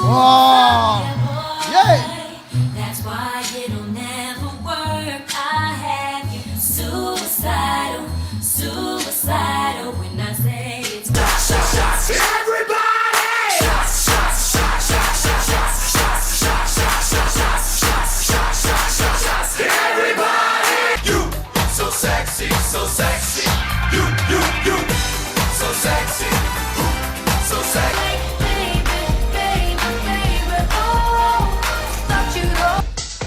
Wow! Yay! That's why it'll never work. I have you suicidal, suicidal when I say it's You, so sexy, so sexy. You, so sexy, so sexy.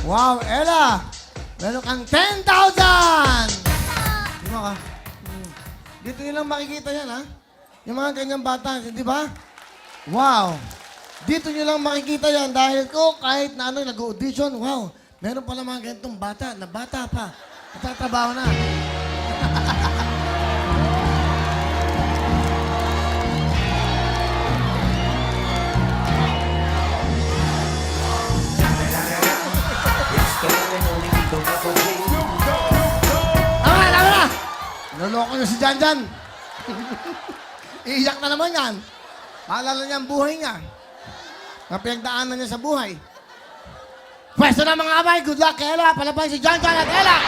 Wow, Ella! Meron kang 10,000! Di ba ka? Dito nyo lang makikita yan, ha? Yung mga ganyang bata, di ba? Wow! Dito nyo lang makikita yan dahil ko kahit na ano, nag-audition, wow, meron pala mga ganitong bata, na bata pa. Natatrabaho na. Tama na! Naloko nyo si Janjan. Iiyak na naman yan. Maalala niya ang buhay niya. Na pinagdaanan niya sa buhay. Pwesto na mga kamay. Good luck, Ella. Palabay si Janjan at Ella.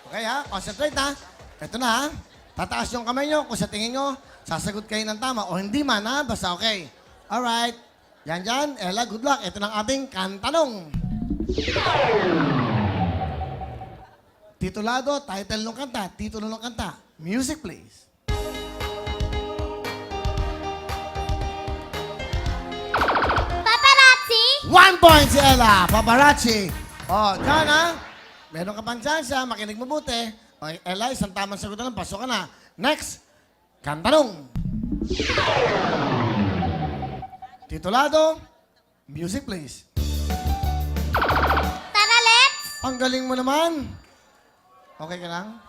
Okay ha? Concentrate ha. Ito na ha. Tataas yung kamay nyo kung sa tingin nyo sasagot kayo ng tama o hindi man ha. Basta okay. Alright. Janjan, Ella, good luck. Ito na ang ating kantanong. Titulado, title ng kanta, titulo ng kanta. Music, please. Paparazzi? 1 point si Ella, paparazzi. O, dyan ha. Meron ka pang chance ha, makinig mabuti. O, Ella, isang tamang sagot na lang, pasok ka na. Next, kantanong. Titulado, music, please. Tara, let's! Ang galing mo naman. Okay ka lang?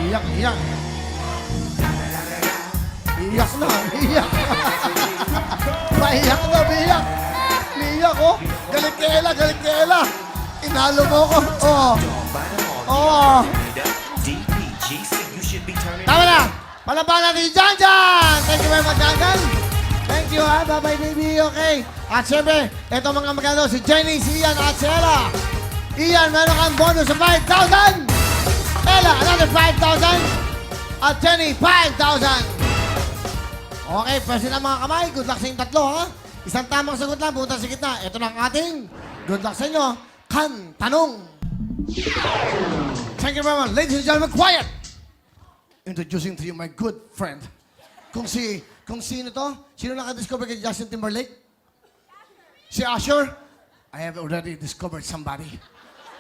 Iyak, iyak. Iyak na, iyak. Paiyak na, iyak. Iyak, oh. Galit kay Ella, galit kay Ella. Inalo mo ko. Oh. Oh. Tama na. Palaban natin si Janjan. Thank you very much, Janjan. Thank you, ha. Bye-bye, baby. Okay. At syempre, ito mga magano, si Jenny, si Ian, at si Ella. Ian, meron kang bonus sa 5,000. Ella, another 5,000. At Jenny, 5,000. Okay, pwede na mga kamay. Good luck sa inyong tatlo, ha? Isang tamang sagot lang, punta sa gitna. Ito na ang ating good luck sa inyo. Kantanong. Thank you very much. Ladies and gentlemen, quiet! Introducing to you my good friend. Kung sino to? Sino nakadiscover kay Justin Timberlake? Si Usher? I have already discovered somebody.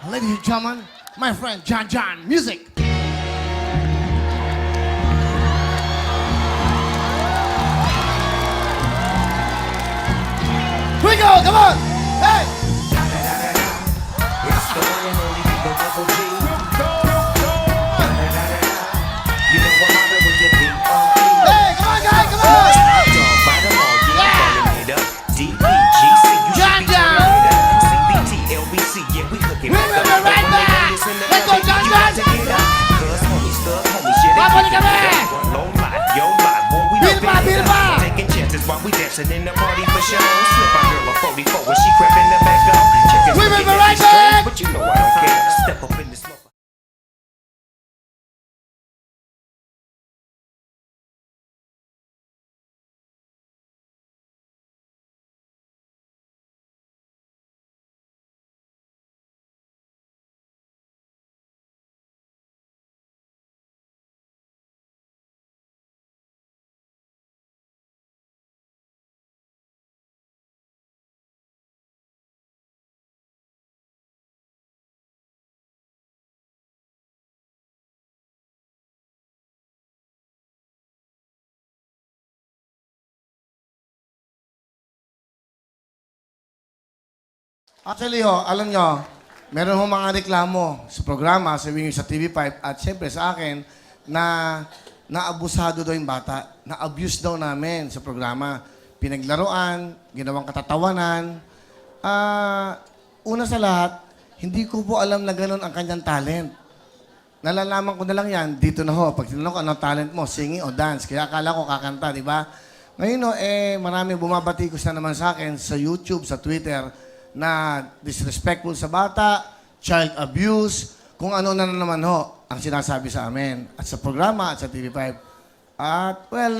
Ladies and gentlemen, my friend John John. Music! Here we go! Come on! Hey! Hey, come on, guys! Come on! John John! We will be right back! Let's go, John John! Babalik kami! Bil pa, bil pa! Taking chances while we dancing in the party for show. Slip my girl a 44 when she crept in the back door. Chickens We will be looking at right me strange, back! but you know I don't care. Step up in the smoke. Actually, alam nyo, meron ho mga reklamo sa programa, sa TV5, at siyempre sa akin, na naabusado daw yung bata. Na-abuse daw namin sa programa. Pinaglaruan, ginawang katatawanan. Una sa lahat, hindi ko po alam na ganun ang kanyang talent. nalalaman ko na lang yan, dito na ho. Pag tinanong ko, anong talent mo? Singing o dance? Kaya akala ko kakanta, di ba? Ngayon, no, marami bumabatikos na naman sa akin sa YouTube, sa Twitter, na disrespectful sa bata, child abuse, kung ano na naman ho ang sinasabi sa amin. At sa programa, at sa TV5. At, well,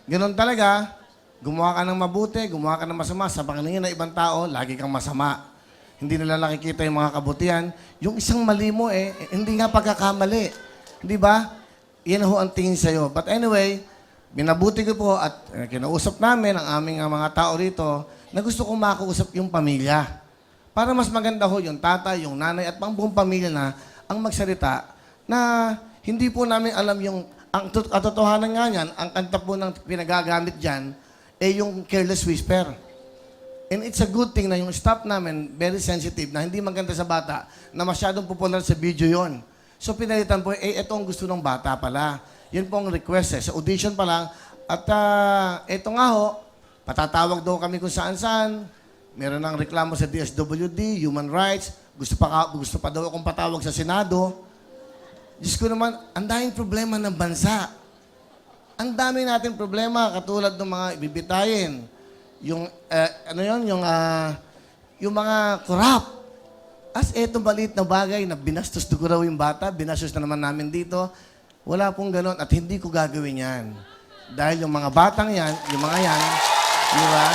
ganun talaga. Gumawa ka ng mabuti, gumawa ka ng masama. Sa paningin ng ibang tao, lagi kang masama. Hindi nila nakikita yung mga kabutihan. Yung isang mali mo hindi nga pagkakamali. Di ba? Yan ho ang tingin sa'yo. But anyway, binabuti ko po at kinausap namin ang aming mga tao rito na gusto kong makausap yung pamilya. Para mas maganda ho yung tatay, yung nanay at pang buong pamilya na ang magsalita na hindi po namin alam yung ang katotohanan nga niyan, ang kanta po ng pinagagamit dyan, yung Careless Whisper. And it's a good thing na yung staff namin, very sensitive, na hindi maganda sa bata, na masyadong popular sa video yon. So pinalitan po, ito ang gusto ng bata pala. Yun po ang request Sa audition pa lang. At ito nga ho, patatawag daw kami kung saan-saan. Meron ng reklamo sa DSWD, Human Rights. Gusto pa daw akong patawag sa Senado. Diyos ko naman, ang daming problema ng bansa. Ang dami natin problema, katulad ng mga ibibitayin. Yung, yung mga corrupt. As etong balit na bagay na binastos ko raw yung bata, binastos na naman namin dito, wala pong ganon at hindi ko gagawin yan. Dahil yung mga batang yan, yung mga yan, di ba?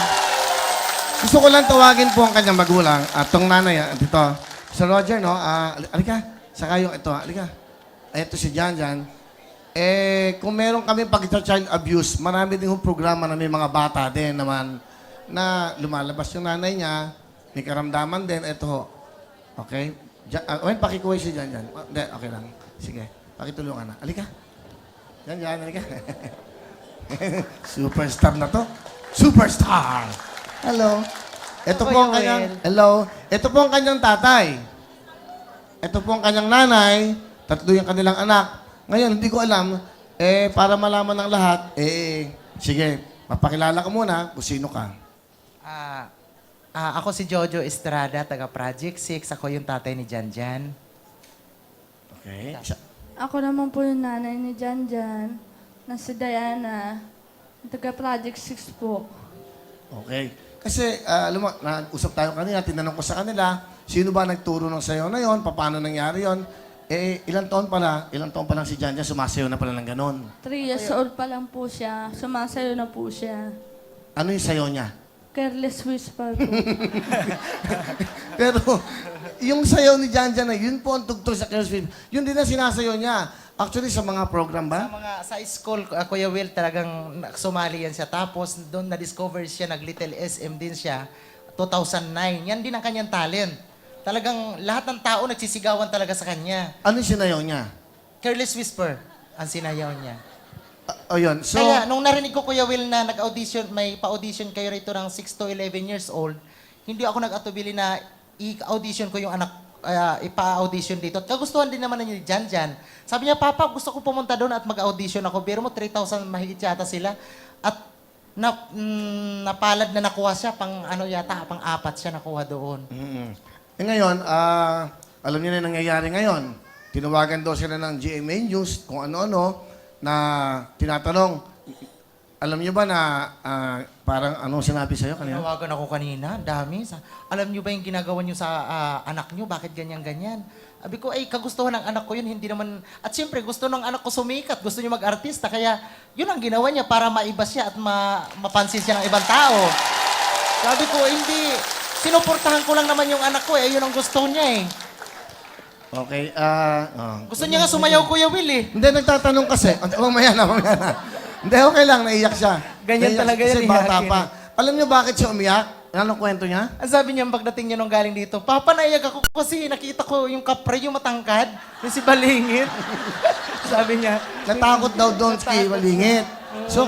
Gusto ko lang tawagin po ang kanyang magulang at tong nanay, dito, Sir Roger, no? Alika, saka yung ito, alika. Ito si Janjan. Kung meron kami pag-child abuse, marami din yung programa na may mga bata din naman na lumalabas yung nanay niya, may karamdaman din, ito ho. Okay? Pakikuha si Janjan. Hindi, okay lang. Sige, pakitulungan na. Alika. Janjan, alika. Superstar na to. Superstar! Hello. Ito po ang kanyang, hello. Ito po ang kanyang tatay. Ito po ang kanyang nanay. Tatlo yung kanilang anak. Ngayon, hindi ko alam, para malaman ng lahat, sige, mapakilala ka muna kung sino ka. Ako si Jojo Estrada, taga Project 6. Ako yung tatay ni Janjan. Okay. Ako naman po yung nanay ni Janjan, na si Diana, taga Project 6 po. Okay. Kasi, alam mo, nag-usap tayo kanina, tinanong ko sa kanila, sino ba nagturo ng sayo na yon, paano nangyari yon? Ilang taon pa lang si Janjan, sumasayo na pala ng ganon. 3 years old pa lang po siya, sumasayo na po siya. Ano yung sayo niya? Careless Whisper po. Pero, yung sayo ni Janjan na, yun po ang tugtog sa Careless Whisper. Yun din ang sinasayo niya. Actually, sa mga program ba? Sa school, Kuya Will, talagang sumali yan siya. Tapos, doon na-discover siya, nag-Little SM din siya. 2009. Yan din ang kanyang talent. Talagang lahat ng tao nagsisigawan talaga sa kanya. Ano yung sinayaw niya? Careless Whisper ang sinayaw niya. Yun. So, Kaya, nung narinig ko, Kuya Will, na nag-audition, may pa-audition kayo rito ng 6 to 11 years old, hindi ako nag-atubili na i-audition ko yung anak, ipa-audition dito. At kagustuhan din naman ni Janjan. Sabi niya, Papa, gusto ko pumunta doon at mag-audition ako. Pero mo, 3,000 mahigit yata sila. At napalad na nakuha siya, pang-apat siya nakuha doon. Ngayon, alam niyo na yung nangyayari ngayon. Tinawagan daw sila ng GMA News kung ano-ano na tinatanong, alam niyo ba na parang anong sinabi sa'yo kanina? Tinawagan ako kanina, dami. Alam niyo ba yung ginagawa niyo sa anak niyo? Bakit ganyan-ganyan? Sabi ko, kagustuhan ng anak ko yun, hindi naman... At siyempre, gusto ng anak ko sumikat, gusto niya mag-artista, kaya yun ang ginawa niya para maiba siya at mapansin siya ng ibang tao. Sabi ko, hindi... Sinuportahan ko lang naman yung anak ko, yun ang gusto niya Okay, Gusto niya nga sumayaw, Kuya Will Hindi, nagtatanong kasi. Mamaya na. Hindi, okay lang, naiyak siya. Ganyan Naiyak talaga kasi yan, bata iyakin pa. Alam niyo bakit siya umiyak? Anong kwento niya? Ang sabi niya, pagdating niya nung galing dito, Papa, naiyak ako kasi nakita ko yung kapre, yung matangkad, yung si Balingit. Sabi niya. Natakot daw doon kay Malingit. So,